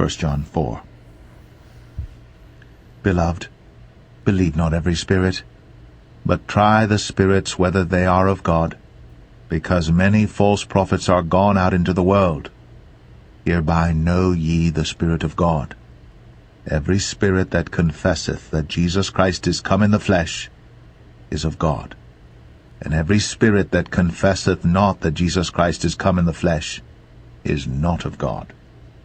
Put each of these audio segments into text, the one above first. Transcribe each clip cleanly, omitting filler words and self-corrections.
1 John 4. Beloved, believe not every spirit, but try the spirits whether they are of God, because many false prophets are gone out into the world. Hereby know ye the Spirit of God. Every spirit that confesseth that Jesus Christ is come in the flesh is of God. And every spirit that confesseth not that Jesus Christ is come in the flesh is not of God.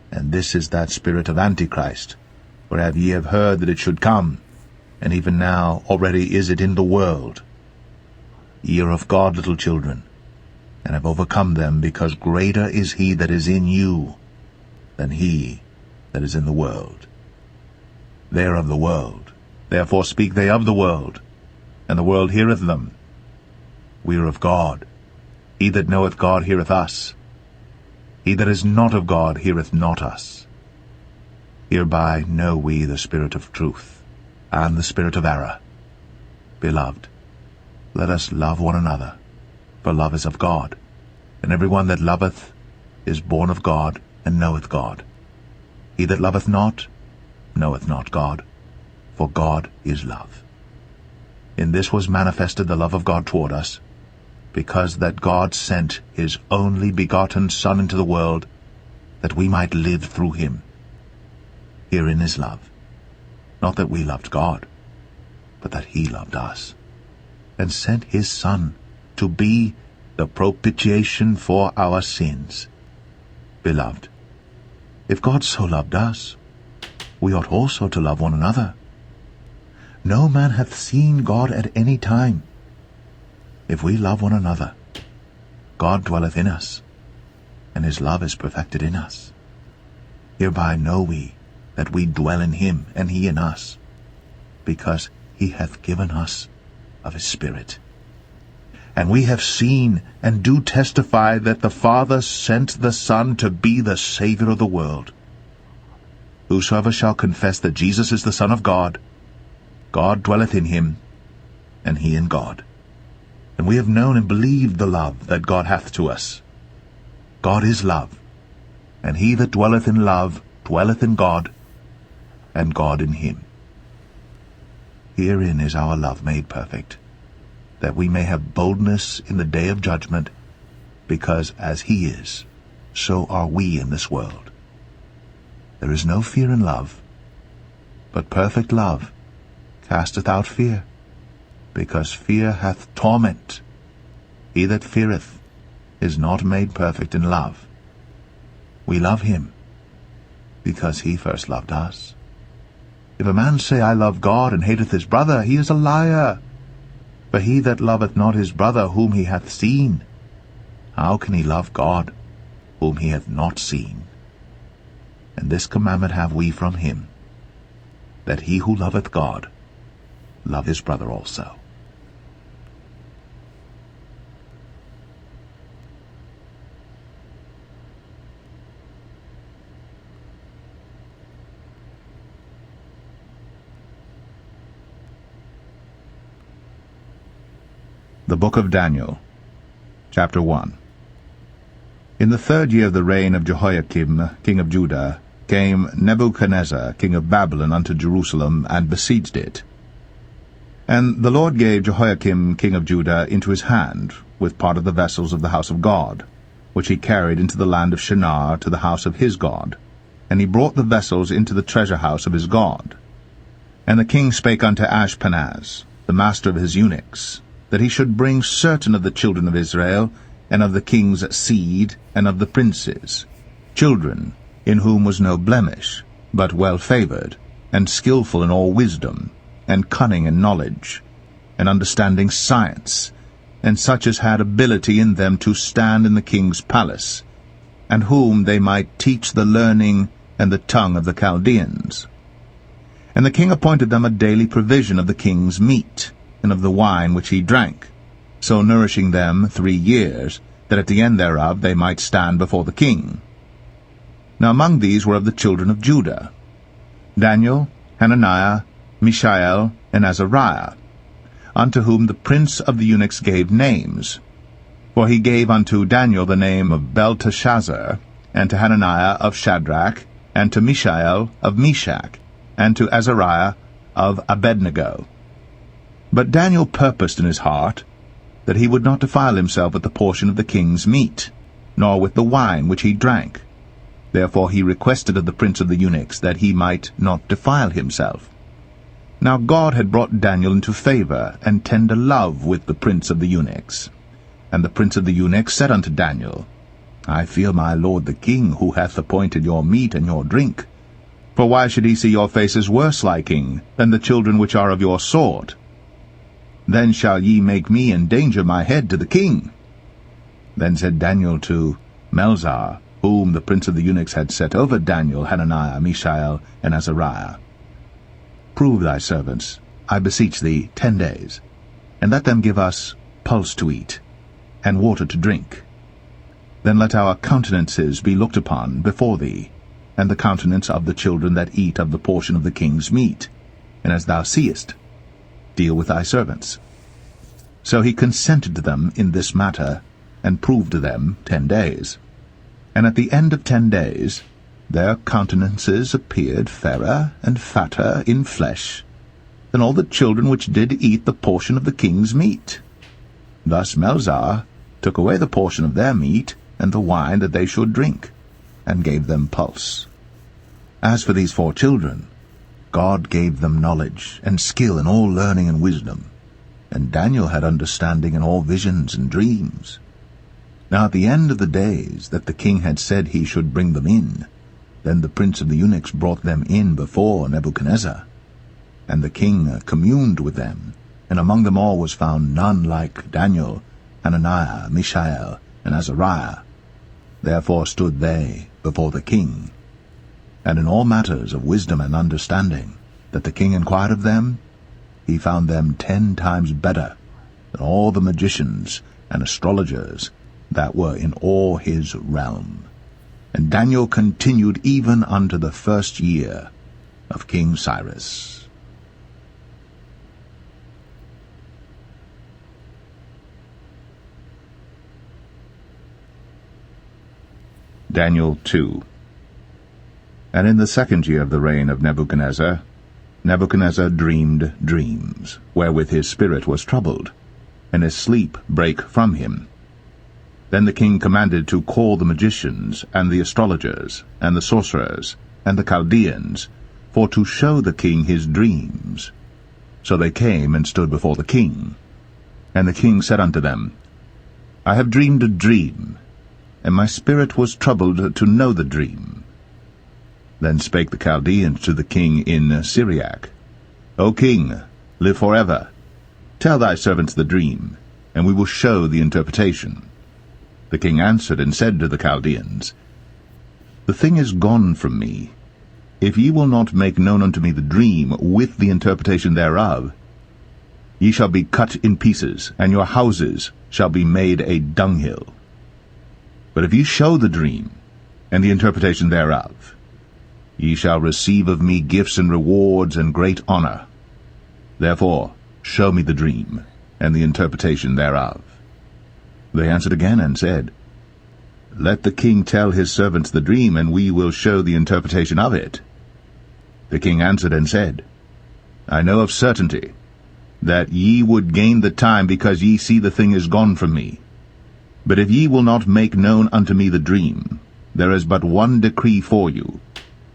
And this is that spirit of Antichrist, whereof ye have heard that it should come, and even now already is it in the world. Ye are of God, little children, and have overcome them, because greater is he that is in you than he that is in the world. They are of the world, therefore speak they of the world, and the world heareth them. We are of God. He that knoweth God heareth us. He that is not of God heareth not us. Hereby know we the spirit of truth, and the spirit of error. Beloved, let us love one another, for love is of God. And every one that loveth is born of God, and knoweth God. He that loveth not knoweth not God, for God is love. In this was manifested the love of God toward us, because that God sent his only begotten Son into the world, that we might live through him. Herein is love, not that we loved God, but that he loved us, and sent his Son to be the propitiation for our sins. Beloved, if God so loved us, we ought also to love one another. No man hath seen God at any time. If we love one another, God dwelleth in us, and his love is perfected in us. Hereby know we that we dwell in him, and he in us, because he hath given us of his Spirit. And we have seen and do testify that the Father sent the Son to be the Saviour of the world. Whosoever shall confess that Jesus is the Son of God, God dwelleth in him, and he in God. And we have known and believed the love that God hath to us. God is love, and he that dwelleth in love dwelleth in God, and God in him. Herein is our love made perfect, that we may have boldness in the day of judgment, because as he is, so are we in this world. There is no fear in love, but perfect love casteth out fear, because fear hath torment. He that feareth is not made perfect in love. We love him, because he first loved us. If a man say, I love God, and hateth his brother, he is a liar. For he that loveth not his brother whom he hath seen, how can he love God whom he hath not seen? And this commandment have we from him, that he who loveth God love his brother also. The Book of Daniel, Chapter 1. In the 3rd year of the reign of Jehoiakim, king of Judah, came Nebuchadnezzar, king of Babylon, unto Jerusalem, and besieged it. And the Lord gave Jehoiakim, king of Judah, into his hand, with part of the vessels of the house of God, which he carried into the land of Shinar to the house of his God. And he brought the vessels into the treasure house of his God. And the king spake unto Ashpenaz, the master of his eunuchs, that he should bring certain of the children of Israel, and of the king's seed, and of the princes, children in whom was no blemish, but well-favored, and skillful in all wisdom, and cunning in knowledge, and understanding science, and such as had ability in them to stand in the king's palace, and whom they might teach the learning and the tongue of the Chaldeans. And the king appointed them a daily provision of the king's meat, and of the wine which he drank, so nourishing them 3 years, that at the end thereof they might stand before the king. Now among these were of the children of Judah, Daniel, Hananiah, Mishael, and Azariah, unto whom the prince of the eunuchs gave names. For he gave unto Daniel the name of Belteshazzar, and to Hananiah of Shadrach, and to Mishael of Meshach, and to Azariah of Abednego. But Daniel purposed in his heart that he would not defile himself with the portion of the king's meat, nor with the wine which he drank. Therefore he requested of the prince of the eunuchs that he might not defile himself. Now God had brought Daniel into favor and tender love with the prince of the eunuchs. And the prince of the eunuchs said unto Daniel, I fear my lord the king, who hath appointed your meat and your drink. For why should he see your faces worse liking than the children which are of your sort? Then shall ye make me endanger my head to the king. Then said Daniel to Melzar, whom the prince of the eunuchs had set over Daniel, Hananiah, Mishael, and Azariah, Prove thy servants, I beseech thee, 10 days, and let them give us pulse to eat, and water to drink. Then let our countenances be looked upon before thee, and the countenance of the children that eat of the portion of the king's meat, and as thou seest, deal with thy servants. So he consented to them in this matter, and proved to them 10 days. And at the end of 10 days their countenances appeared fairer and fatter in flesh than all the children which did eat the portion of the king's meat. Thus Melzar took away the portion of their meat and the wine that they should drink, and gave them pulse. As for these 4 children, God gave them knowledge and skill in all learning and wisdom, and Daniel had understanding in all visions and dreams. Now at the end of the days that the king had said he should bring them in, then the prince of the eunuchs brought them in before Nebuchadnezzar. And the king communed with them, and among them all was found none like Daniel, Hananiah, Mishael, and Azariah. Therefore stood they before the king. And in all matters of wisdom and understanding that the king inquired of them, he found them 10 times better than all the magicians and astrologers that were in all his realm. And Daniel continued even unto the 1st year of King Cyrus. Daniel 2. And in the 2nd year of the reign of Nebuchadnezzar, Nebuchadnezzar dreamed dreams, wherewith his spirit was troubled, and his sleep brake from him. Then the king commanded to call the magicians, and the astrologers, and the sorcerers, and the Chaldeans, for to show the king his dreams. So they came and stood before the king. And the king said unto them, I have dreamed a dream, and my spirit was troubled to know the dream. Then spake the Chaldeans to the king in Syriac, O king, live forever. Tell thy servants the dream, and we will show the interpretation. The king answered and said to the Chaldeans, The thing is gone from me. If ye will not make known unto me the dream with the interpretation thereof, ye shall be cut in pieces, and your houses shall be made a dunghill. But if ye show the dream, and the interpretation thereof, ye shall receive of me gifts and rewards and great honor. Therefore show me the dream, and the interpretation thereof. They answered again and said, Let the king tell his servants the dream, and we will show the interpretation of it. The king answered and said, I know of certainty that ye would gain the time, because ye see the thing is gone from me. But if ye will not make known unto me the dream, there is but one decree for you.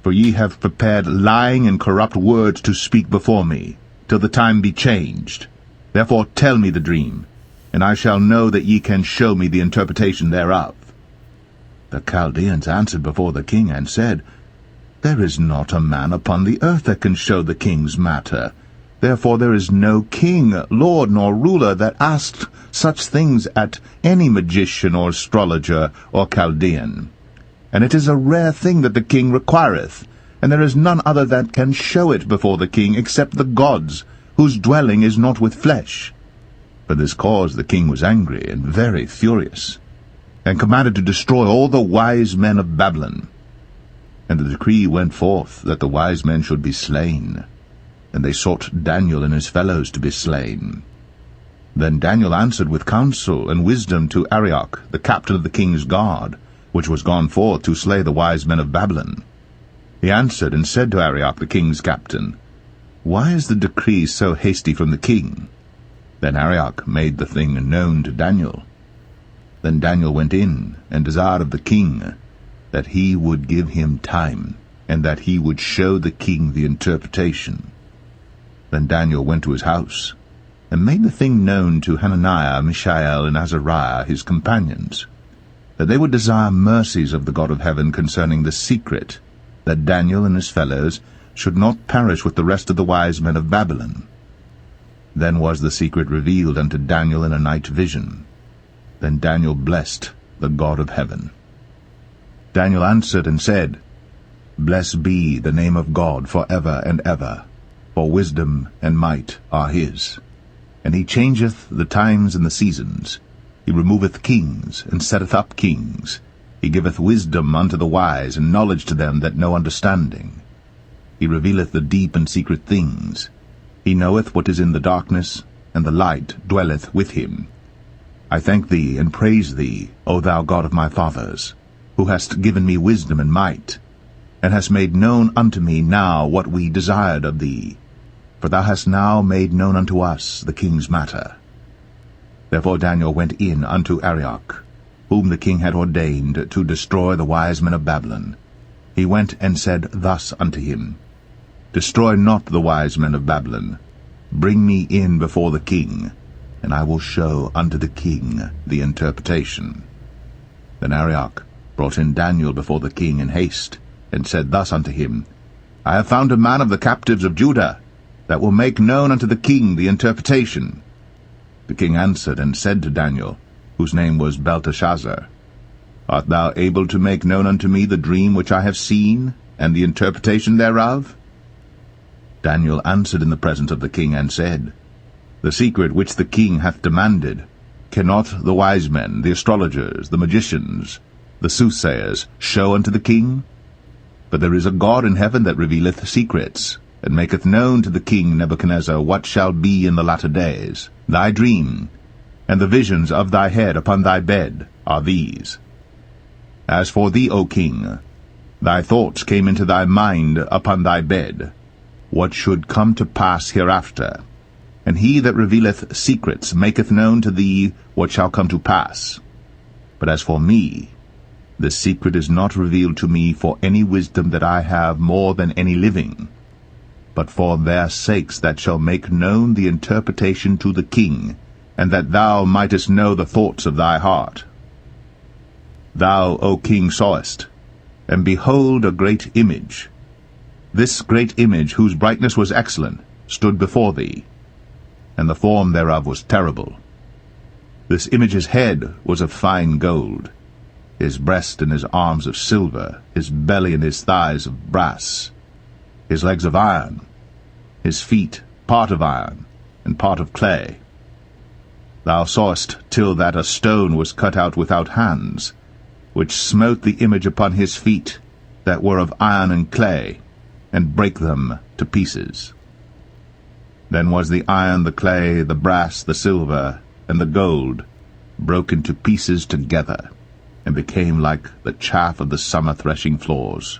For ye have prepared lying and corrupt words to speak before me, till the time be changed. Therefore tell me the dream, and I shall know that ye can show me the interpretation thereof. The Chaldeans answered before the king, and said, There is not a man upon the earth that can show the king's matter. Therefore there is no king, lord, nor ruler that asked such things at any magician or astrologer or Chaldean. And it is a rare thing that the king requireth, and there is none other that can show it before the king except the gods, whose dwelling is not with flesh. For this cause the king was angry and very furious, and commanded to destroy all the wise men of Babylon. And the decree went forth that the wise men should be slain, and they sought Daniel and his fellows to be slain. Then Daniel answered with counsel and wisdom to Arioch, the captain of the king's guard, which was gone forth to slay the wise men of Babylon. He answered and said to Arioch the king's captain, Why is the decree so hasty from the king? Then Arioch made the thing known to Daniel. Then Daniel went in and desired of the king that he would give him time, and that he would show the king the interpretation. Then Daniel went to his house, and made the thing known to Hananiah, Mishael, and Azariah, his companions, that they would desire mercies of the God of heaven concerning the secret, that Daniel and his fellows should not perish with the rest of the wise men of Babylon. Then was the secret revealed unto Daniel in a night vision. Then Daniel blessed the God of heaven. Daniel answered and said, Blessed be the name of God for ever and ever, for wisdom and might are his. And he changeth the times and the seasons. He removeth kings, and setteth up kings. He giveth wisdom unto the wise, and knowledge to them that know understanding. He revealeth the deep and secret things. He knoweth what is in the darkness, and the light dwelleth with him. I thank thee and praise thee, O thou God of my fathers, who hast given me wisdom and might, and hast made known unto me now what we desired of thee. For thou hast now made known unto us the king's matter. Therefore Daniel went in unto Arioch, whom the king had ordained to destroy the wise men of Babylon. He went and said thus unto him, Destroy not the wise men of Babylon. Bring me in before the king, and I will show unto the king the interpretation. Then Arioch brought in Daniel before the king in haste, and said thus unto him, I have found a man of the captives of Judah, that will make known unto the king the interpretation. The king answered and said to Daniel, whose name was Belteshazzar, Art thou able to make known unto me the dream which I have seen, and the interpretation thereof? Daniel answered in the presence of the king, and said, The secret which the king hath demanded, cannot the wise men, the astrologers, the magicians, the soothsayers, show unto the king? But there is a God in heaven that revealeth secrets, and maketh known to the king Nebuchadnezzar what shall be in the latter days. Thy dream, and the visions of thy head upon thy bed, are these. As for thee, O king, thy thoughts came into thy mind upon thy bed, what should come to pass hereafter. And he that revealeth secrets maketh known to thee what shall come to pass. But as for me, the secret is not revealed to me for any wisdom that I have more than any living, but for their sakes that shall make known the interpretation to the king, and that thou mightest know the thoughts of thy heart. Thou, O king, sawest, and behold a great image. This great image, whose brightness was excellent, stood before thee, and the form thereof was terrible. This image's head was of fine gold, his breast and his arms of silver, his belly and his thighs of brass, his legs of iron, his feet part of iron, and part of clay. Thou sawest till that a stone was cut out without hands, which smote the image upon his feet, that were of iron and clay, and brake them to pieces. Then was the iron, the clay, the brass, the silver, and the gold broken to pieces together, and became like the chaff of the summer threshing floors,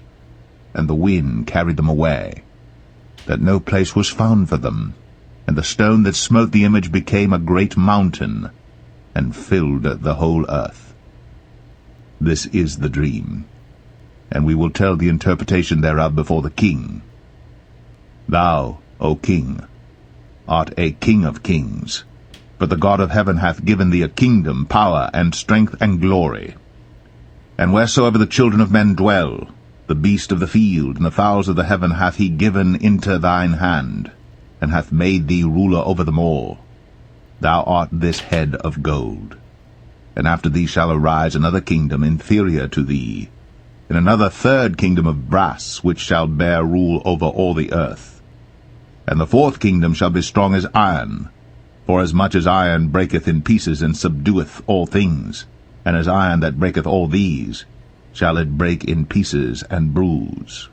and the wind carried them away, that no place was found for them. And the stone that smote the image became a great mountain, and filled the whole earth. This is the dream, and we will tell the interpretation thereof before the king. Thou, O king, art a king of kings, but the God of heaven hath given thee a kingdom, power, and strength, and glory. And wheresoever the children of men dwell, the beast of the field and the fowls of the heaven hath he given into thine hand, and hath made thee ruler over them all. Thou art this head of gold. And after thee shall arise another kingdom inferior to thee, and another third kingdom of brass, which shall bear rule over all the earth. And the fourth kingdom shall be strong as iron, for as much as iron breaketh in pieces and subdueth all things, and as iron that breaketh all these, shall it break in pieces and bruise.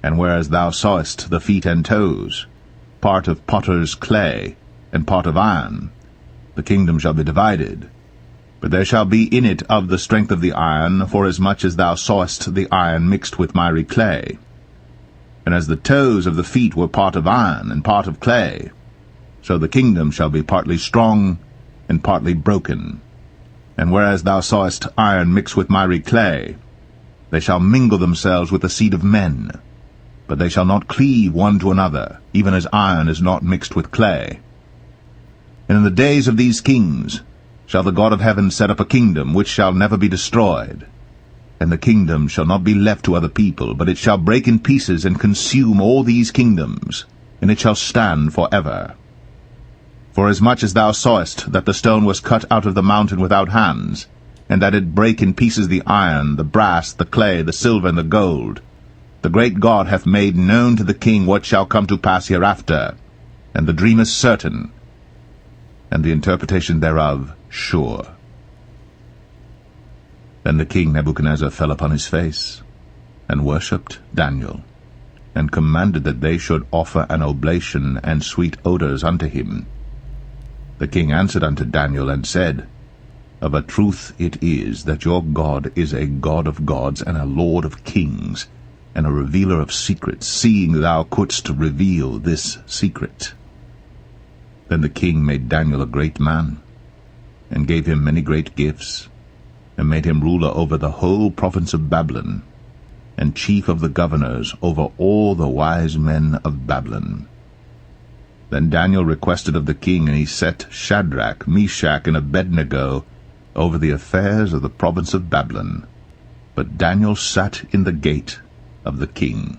And whereas thou sawest the feet and toes, part of potter's clay, and part of iron, the kingdom shall be divided. But there shall be in it of the strength of the iron, forasmuch as thou sawest the iron mixed with miry clay, And as the toes of the feet were part of iron and part of clay, so the kingdom shall be partly strong and partly broken. And whereas thou sawest iron mixed with miry clay, they shall mingle themselves with the seed of men, but they shall not cleave one to another, even as iron is not mixed with clay. And in the days of these kings shall the God of heaven set up a kingdom which shall never be destroyed. And the kingdom shall not be left to other people, but it shall break in pieces and consume all these kingdoms, and it shall stand for ever. Forasmuch as thou sawest that the stone was cut out of the mountain without hands, and that it brake in pieces the iron, the brass, the clay, the silver, and the gold, the great God hath made known to the king what shall come to pass hereafter, and the dream is certain, and the interpretation thereof sure. Then the king Nebuchadnezzar fell upon his face, and worshipped Daniel, and commanded that they should offer an oblation and sweet odours unto him. The king answered unto Daniel, and said, Of a truth it is that your God is a God of gods, and a Lord of kings, and a revealer of secrets, seeing thou couldst reveal this secret. Then the king made Daniel a great man, and gave him many great gifts, and made him ruler over the whole province of Babylon, and chief of the governors over all the wise men of Babylon. Then Daniel requested of the king, and he set Shadrach, Meshach, and Abednego over the affairs of the province of Babylon. But Daniel sat in the gate of the king.